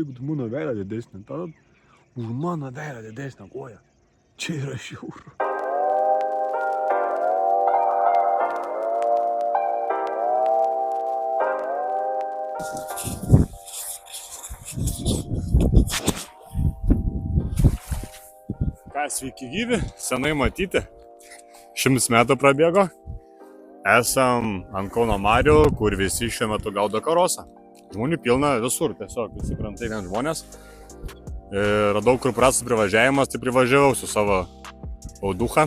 Jeigu tu mano veidą didesnį, tada už mano veidą didesnę koją. Čia yra žiauru. Ką, sveiki gyvi, senai matyti. 100 metų prabėgo. Esam ant Kauno marių, kur visi šiuo metu gaudo karosą. Žmonių pilna visur, tiesiog visi krantai vien žmonės. Radau, kur prastas privažiavimas, tai privažiavau su savo auducha.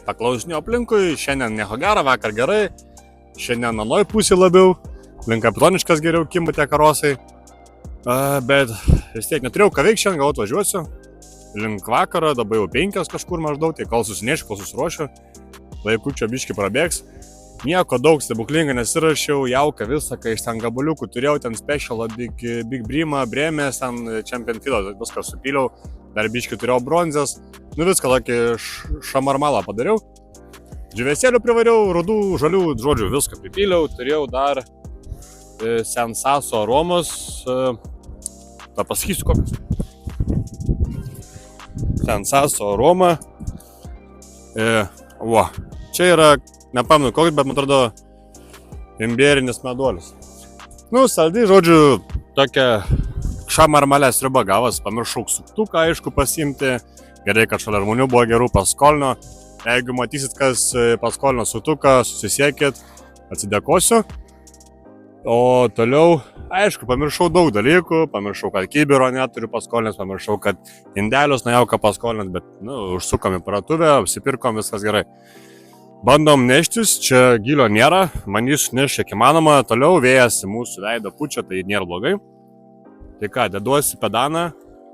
Paklausinėjau aplinkui, šiandien nieko gero, vakar gerai. Šiandien anoj pusė labiau, link Kapitoniškas geriau kimba tie karosai. Bet vis tiek neturėjau ką veikti, šiandien gal atvažiuosiu. Link vakaro, dabar jau 5 kažkur maždaug, tai kol susinešiu, kol susiruošiu. Laiku čia biškį prabėgs. Nieko daug stebuklinga nesirašiau, jauka visą, kai iš ten gabaliukų turėjau, ten specialą, Big Brimą, Brėmės, ten Champion Fido, viską supyliau, dar biškį turėjau bronzės, viską tokį šamarmalą padariau. Džiuvesėlių privariau, rudų, žalių, žodžių, viską pripyliau, turėjau dar Sensaso aromos, pasakysiu kokias. Sensaso aroma, čia yra, nepamenu koks, bet man atrodo imbierinis meduolis. Saldi, žodžiu, tokia šamarmalė sriuba gavas, pamiršau suktuką, aišku, pasiimti. Gerai, kad šalia žmonių buvo gerų paskolino. Jeigu matysit, kas paskolino suktuką, susisiekit, atsidėkosiu. O toliau, aišku, pamiršau daug dalykų, pamiršau, kad kibiro neturiu paskolinęs, pamiršau, kad indelius najauka paskolinęs, bet, užsukom į paratuvę, apsipirkom, viskas gerai. Bandom neštis, čia gilio nėra, manysiu nešti kiek įmanoma, toliau vėjas mūsų veidą pučia, tai nėra blogai. Tai ką, deduosi pedaną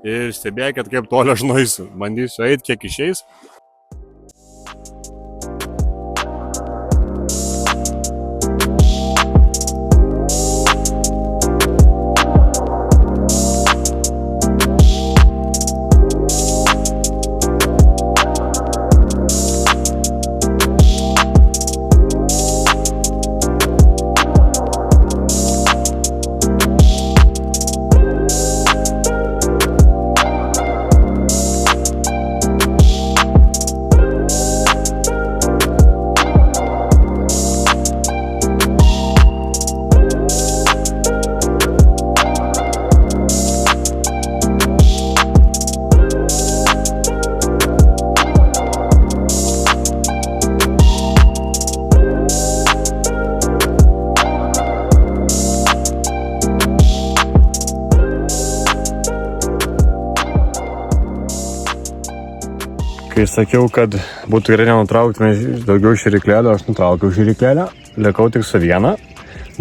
ir stebėkit, kaip toli aš nueisiu, bandysiu eiti, kiek išeis. Kai sakiau, kad būtų gerai nenutraukti daugiau širiklėlio, aš nutraukiau širiklėlę, likau tik su viena,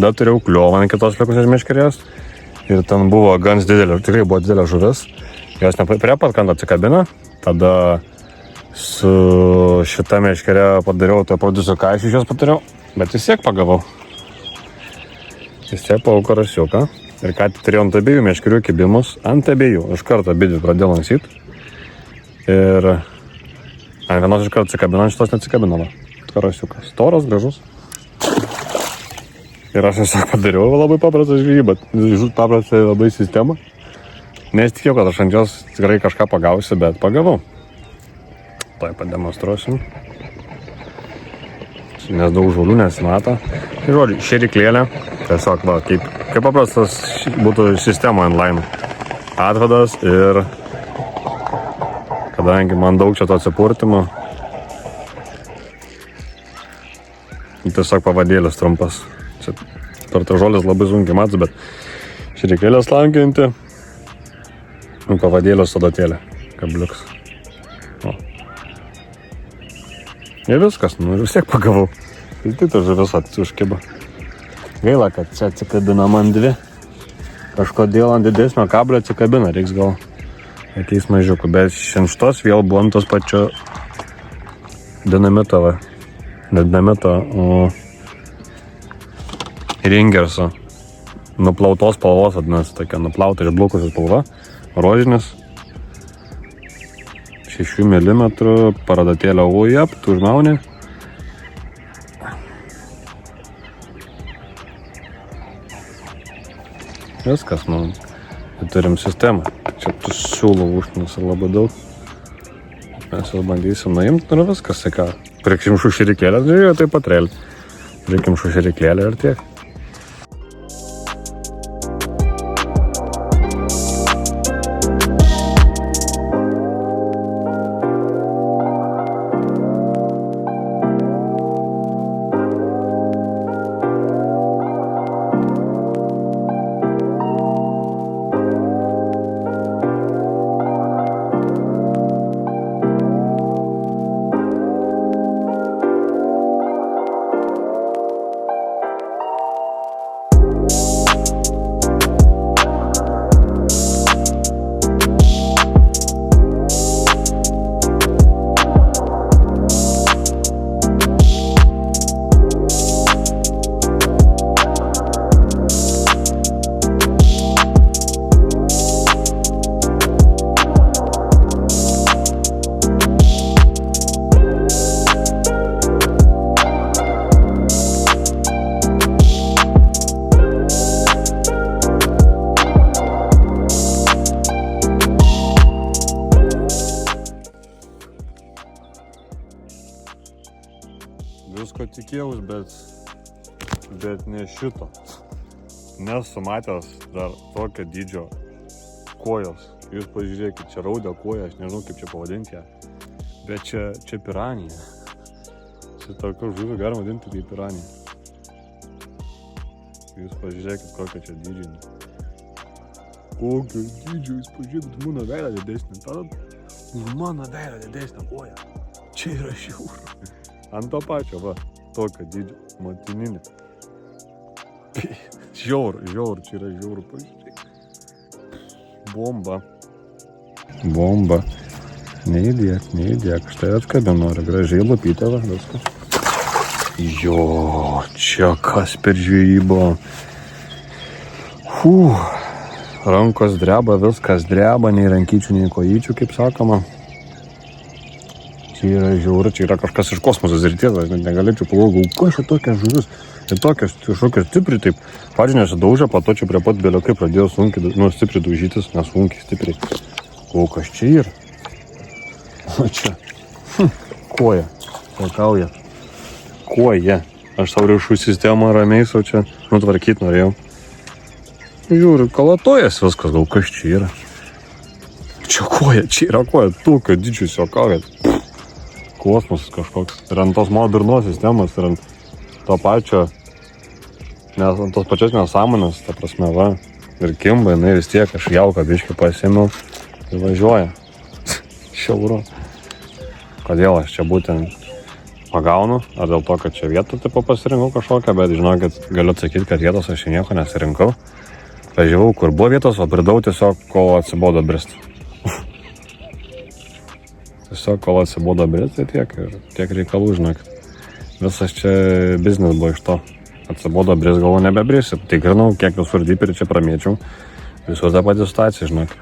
dar turėjau kliovą ant kitos likusios meškerės ir ten buvo gan didelė, tikrai buvo didelė žuvis, jos prie pat kranto atsikabina, tada su šita meškerė padariau, tai produsiu ką aš iš jos padariau, bet vis tiek pagavau. Vis tiek pagavau karasiuką ir ką turėjau ant abiejų meškerių kibimus, ant abiejų, iš karto abidvi pradėjau lanksyt ir ant vienos iš karto atsikabino, ant šitos neatsikabinama. Karasiukas. Storas, gražus. Ir aš tiesiog padariau labai paprastą žvejybą. Paprastą labai sistemą. Nesitikėjau, kad aš ant jos tikrai kažką pagausiu, bet pagavau. Tuoj pademonstruosim. Nes daug žulių nesimato. Tai žodžiu, šėriklėlė. Tiesiog, kaip paprastas būtų sistema online. Atvadas ir kadangi man daug čia to atsipurtimo, tiesiog pavadėlis trumpas. Čia per tą žolės labai sunkiai matas, bet širiklėlės lankinti, pavadėlės sodatėlė, kabliuks. Ir viskas, vis tiek pagavau. Tai ta žuvis užkiba. Gaila, kad čia atsikabina man dvi. Kažkodėl ant didesnio kablio atsikabina, reiks gal ateis mažiukų, bet šitos vėl buvo ant tos pačio dinamito, ne dinamito, o ringerso, nuplautos spalvos, vadinasi, tokia nuplauta išblukusi spalva, rožinis, 6 mm, paradatėlio ujap, tu užmauni. Viskas, Tai turim sistemą. Čia tų siūlų užknisa labai daug. Mes jau bandysim nuimti, ir viskas, tai ką. Prieksim šuširiklėlę, žiūrėjau, taip pat realiai. Reikim šuširiklėlę ir tiek. Visko tikėjaus, bet ne šito. Nesu matęs dar tokio dydžio kojos. Jūs pažiūrėkit, čia raudę koją, aš nežinau kaip čia pavadinti ją. Bet čia piranija. Čia tokio žuvį galima vadinti kaip piranija. Jūs pažiūrėkit, kokia čia dydžiai. Kokio dydžio, jūs pažiūrėkit, mano veidą didesnė. Tada mano veidą didesnė koja. Čia yra žiauru. Ant to pačio, va, tokio dydžio, motininė. Žiauru, čia yra žiauru, pažiūrėk. Bomba. Neįdėk, štai atkabinu, nori gražiai lupytę, va, viskas. Jo, čia kas per žvejybą. Rankos dreba, viskas dreba, nei rankyčių, nei kojyčių, kaip sakoma. Čia yra žiauru, čia yra kažkas iš kosmoso srities, aš net negalėčiau pagalvoti, ko čia tokia žuvis. Ir tokios stipriai taip, pradžioje nesidaužė, po to čia prie pat bėliokai pradėjo stipriai daužytis, nesunkiai stipriai. O kas čia yra? O čia, koja, pakauja, koja. Aš savo riešų sistemą ramiai sau čia nutvarkyti norėjau. Žiūriu, kalatojas viskas, gal kas čia yra. Čia yra koja, tokio didžius jokauja. Kosmosas kažkoks. Ir ant tos modernos sistemos, ir ant to pačio, ant tos pačios nesąmonės, ta prasme, va, ir kimba, jinai vis tiek, aš jauką biškį pasiėmiau ir važiuoja. Šiauru. Kodėl aš čia būtent pagaunu, ar dėl to, kad čia vietą tipo pasirinkau kažkokią, bet žinokit, galiu atsakyti, kad vietos aš nieko nesirinkau. Važiavau, kur buvo vietos, o pridau tiesiog, kol atsibodo brist. Tiesiog, kol atsibodo brist, tai tiek reikalų, žinokit. Visas čia biznis buvo iš to. Atsibodo brist, galvo nebebrisi. Tikrinau, kiek visur dyperį čia pramėčiau. Visur tą patį situaciją, žinokit.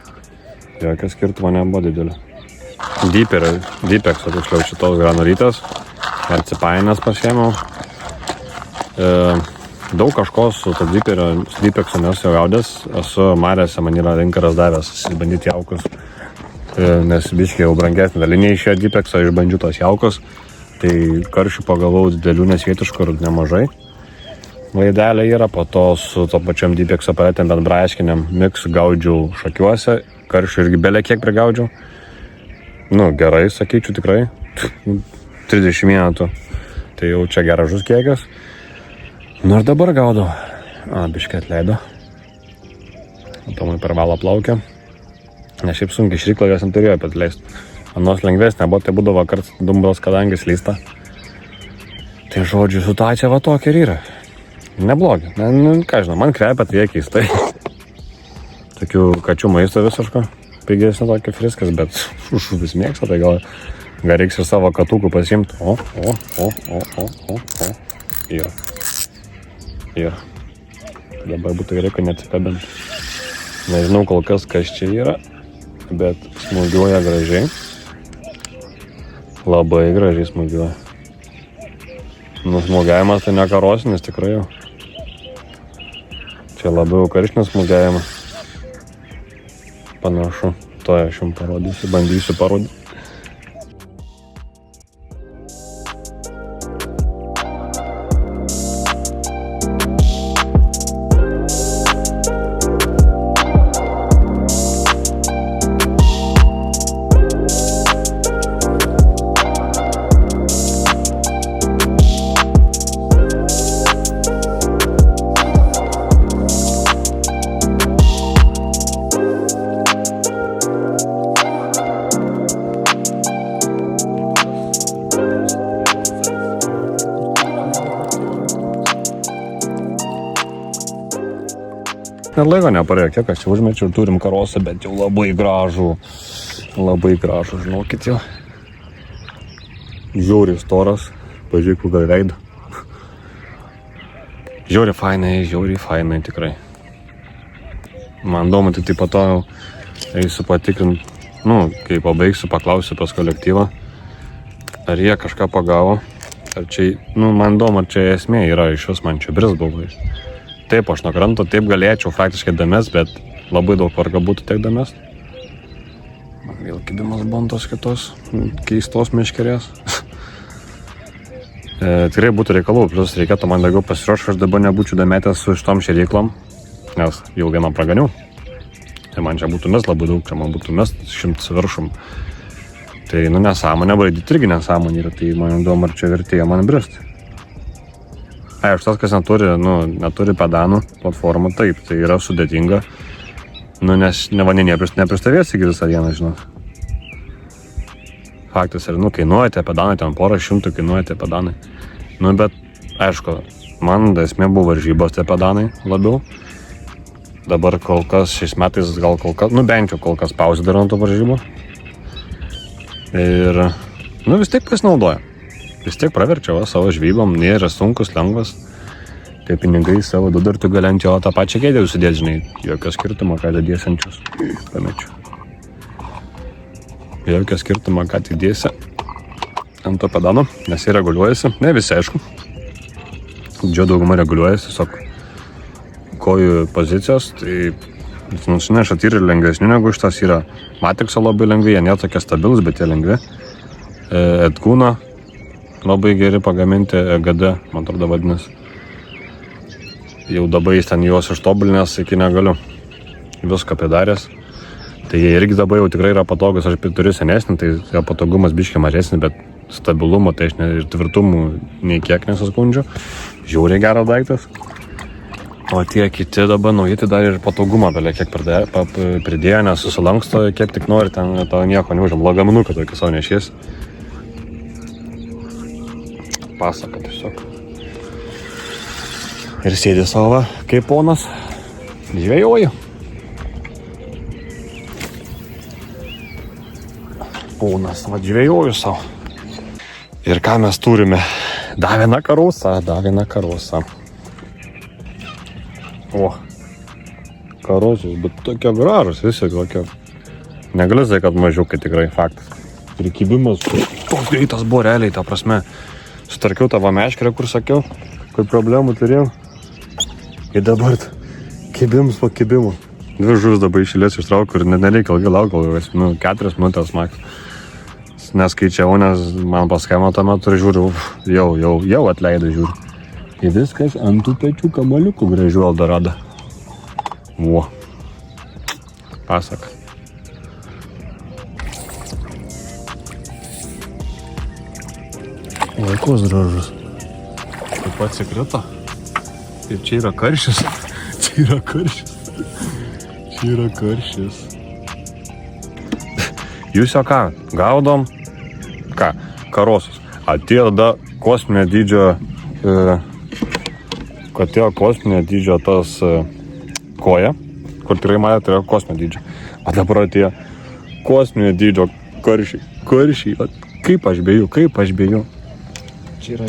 Jokio skirtumo nebuvo didelio. Dypeksą, tiksliau, šitos granulytės. Marcipainės pasiėmiau. Daug kažko su to dypeksu nesu gaudęs. Esu marėse, man yra rinkaras davęs bandyti jaukus. Nes biškiai jau brangesnė dalinė išėjo dypeksą, išbandžiu tos jaukus. Tai karšių pagavau didelių nesvietiškų ir nemažai. Vaidelė yra, po to su to pačiam dypekso paletėm bent braiškiniam mix gaudžiau šakiuose. Karšių irgi belė kiek prigaudžiau. Gerai, sakyčiau, tikrai. 30 metų. Tai jau čia geražus kiekis. Ir dabar gaudau. Biškiai atleido. Tomai per valą plaukia. Nes šiaip sunkiai šriklą jos neturėjo atleisti. Anos lengvesnė, buvo, tai būdavo karts dumbros, kadangi slysta. Tai žodžiu, situacija va tokia ir yra. Neblogi. Ką žinau, man kvepia tai keistai. Tokių kačių maisto visiško. Pigesnė tokia friskas, bet žuvis mėgsta, tai gal reiks ir savo katukų pasiimti. Yra. Dabar būtų gerai, kad neatsikabint. Nežinau kol kas čia yra, bet smūgiuoja gražiai. Labai gražiai smūgiuoja. Smūgiavimas tai ne karosinis tikrai jau. Čia labiau karšnis smūgiavimas. panašu. To aš jums parodysiu, bandysiu parodyti. Net laiko neparėjo, kiek aš čia užmečiau ir turim karosą, bet jau labai gražų, žinokit jau. Žiauriai storas, pažiūrėk, gal veidą. Žiauriai fainai, tikrai. Man įdomu, tai po to jau eisiu patikrint, kai pabaigsiu, paklausiu pas kolektyvą, ar jie kažką pagavo, ar čia, man įdomu, ar čia esmė yra, iš vis man čia brisbaugai. Taip, aš nuo kranto taip galėčiau praktiškai damest, bet labai daug varga būtų tiek damest. Man vėl kibimas bontos kitos keistos meškerės. Tikrai būtų reikalų, plus reikėtų man daugiau pasiruošti, aš dabar nebūčiau dametęs su šitom šėryklom, nes jau vieną praganiau. Tai man čia būtų mes labai daug, čia man būtų mes 100 viršum. Tai, nesąmonė, braidyti irgi nesąmonė yra, tai man įdomu, ar čia vertėja man bristi. Aš tas, kas neturi pedanų platformų, taip, tai yra sudėtinga, nes nepristavės iki visą dieną, žinot. Faktas yra, kainuoja tie pedanai, ten porą šimtų kainuoja tie pedanai. Bet, aišku, man esmė buvo varžybos tie pedanai labiau. Dabar kol kas, šiais metais bent jau kol kas pauzė dar ant to varžybų. Ir, vis tiek pasinaudoja. Vis tiek praverčia savo žvybom, nėra sunkus, lengvas. Tai pinigai savo dar tu gali ant jo tą pačią kėdę užsidėti, žinai. Jokio skirtumo, ką dėsi ant jūs. Pamečiu. Jokio skirtumo, ką tik dėsi ant to pedano, nes jie reguliuojasi. Ne visi, aišku. Didžioji dauguma reguliuojasi, tiesiog kojų pozicijos. Tai, šat yra lengvesnių negu šitas, yra Matrixo labai lengvi, jie nėra tokie stabilus, bet jie lengvi. Edkūno labai geri pagaminti, EGD, man atrodo vadinasi. Jau dabar jis ten juos ištobulinęs, iki negaliu. Viską pridaręs. Tai jie irgi dabar jau tikrai yra patogus, aš turiu senesnį, tai jo patogumas biškiai mažesnis, bet stabilumo, tai aš ir tvirtumų nei kiek nesiskundžiu. Žiauriai geras daiktas. O tie kiti dabar nauji, tai dar ir patogumą belia kiek pridėjo, nes susilanksto, kiek tik nori, ten to nieko neužim. Lagaminuką tokį savo nešies. Pasaka tiesiog. Ir sėdi savo, kaip ponas, žvėjoju. Ponas, žvėjoju savo. Ir ką mes turime? Davina karosą. O, karosus, bet tokie gražus, visi tokie. Negaliu sakyti, kad mažiukai tikrai faktas. Ir kibimas, toks greitas buvo realiai, ta prasme. Sutarkiau tavo meškerę, kur sakiau, kad problemų turėjau. Ir dabar kibims po kibimų. 2 žuvis dabar išėlės ištraukiu ir nereikia ilgai laukti, 4 minutės maks. Neskaičiavau, nes man paskambino tuo metu ir žiūriu, jau atleido žiūriu. Ir viskas ant tų pečių kamaliukų gražių Eldorado. Pasaka. Laikos gražus. Taip pat sekreta. Ir čia yra karšis. Jūs jau ką? Gaudom? Ką? Karosus. Atėjo tada kosminio dydžio tas koja, kur tikrai matė, tai yra kosminio dydžio. O dabar atėjo kosminio dydžio karšiai. Kaip aš bėju? Čia yra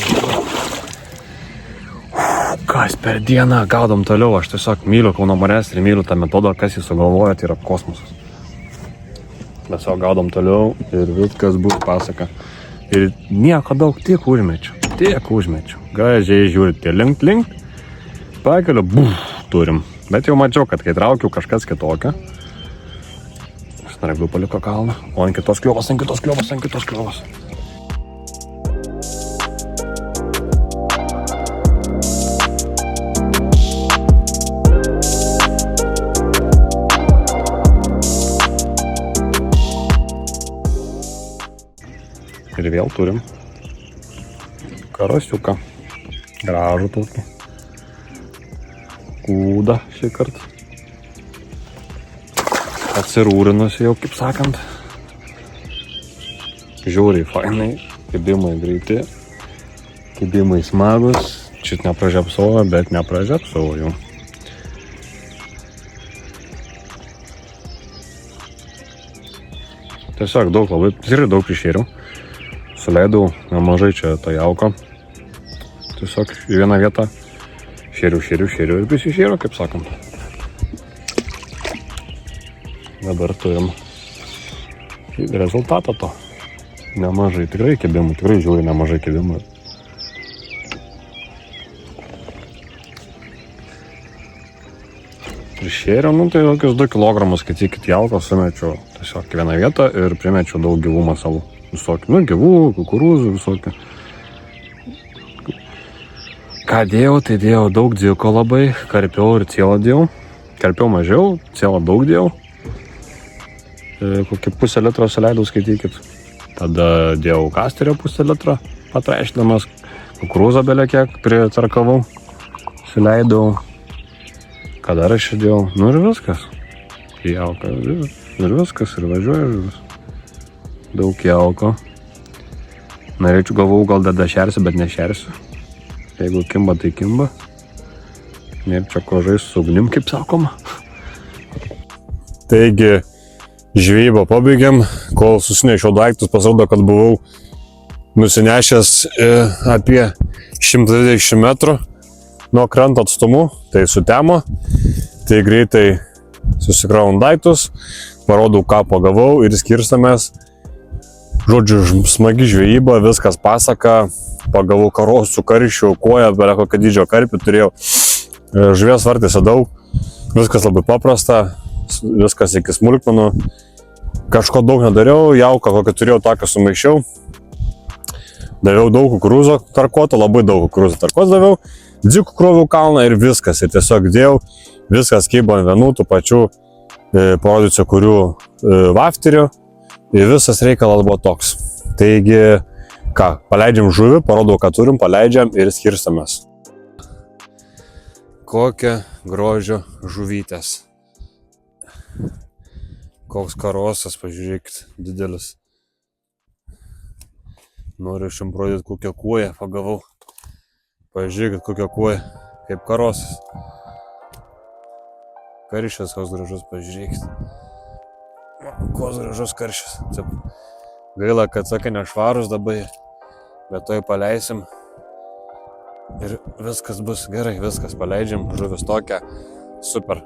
kas per dieną gaudom toliau, aš tiesiog myliu Kauno Marias ir myliu tą metodą, kas jį sugalvoja, tai yra kosmosas. Tiesiog gaudom toliau ir viskas bus pasaka. Ir nieko daug, tiek užmečiu. Gražiai žiūrite, link, pakeliu, turim. Bet jau mačiau, kad kai traukiu kažkas kitokio, Snarglių paliko kalną. O ant kitos kliovas. Ir vėl turim karasiuką. Gražų tokį. Kūdą šį kartą. Atsirūrinusi jau, kaip sakant. Žiūriai fainai. Kibimai greiti. Kibimai smagus. Šit nepražiapsauja, bet nepražiapsauju. Tiesiog daug labai, tikrai daug išėriau. Suleidau nemažai čia tą jauką. Tiesiog į vieną vietą šėriau ir prisišėriau, kaip sakant. Dabar turim rezultatą to. Nemažai, tikrai kibimų, tikrai žiūri nemažai kibimų. Prishėriau, tai tokius 2 kilogramus, kad įkit jaukos sumečiau tiesiog į vieną vietą ir primečiau daug gyvų masalų. Visokių, gyvų, kukurūzų, visokių. Ką dėjau, tai dėjau daug dziko labai, karpiau ir cielą dėjau. Karpiau mažiau, cielą daug dėjau. Kokį pusę litro suleidau, skaitykit. Tada dėjau kasterio pusę litro, patraišdamas. Kukurūzą belė kiek pritarkavau. Suleidau. Ką dar aš dėjau? Ir viskas. Jauka, ir viskas, ir važiuoja žuvis. Daug jauko. Norėčiau galvau, gal dar šersiu, bet nešersiu. Jeigu kimba, tai kimba. Ir čia kožai su ugnim, kaip sakoma. Taigi, žvejybą pabaigiam. Kol susinešiau daiktus, pasirodo, kad buvau nusinešęs apie 120 metrų nuo kranto atstumu. Tai sutemo. Tai greitai susikraunu daiktus, parodau, ką pagavau ir skirstamės. Žodžiu, smagi žvejyba, viskas pasaka, pagavau karosų, karšių, koją, belia kokio dydžio karpį turėjau. Žuvies vartėse daug, viskas labai paprasta, viskas iki smulkmenų. Kažko daug nedariau, jauką kokią turėjau, tokią sumaišiau. Daviau daug kukurūzo tarkuoto, labai daug kukurūzo tarkuoto daviau. Dzikų kroviau kalną ir viskas. Ir tiesiog dėjau, viskas kybo ant vienų, tų pačių parodysiu, kurių vafterių. Ir visas reikalas buvo toks. Taigi, ką, paleidžiam žuvį, parodau, ką turim, paleidžiam ir skirstamės. Kokia grožio žuvytės. Koks karosas, pažiūrėkit, didelis. Noriu šiam parodyti, kokią kuoją pagavau. Pažiūrėkit, kokią kuoją, kaip karosas. Karščias, koks gražus, pažiūrėkit. Koks gražus karščias. Gaila, kad sakai nešvarus dabar, bet toj paleisim. Ir viskas bus gerai, viskas paleidžiam, žuvis tokia, super.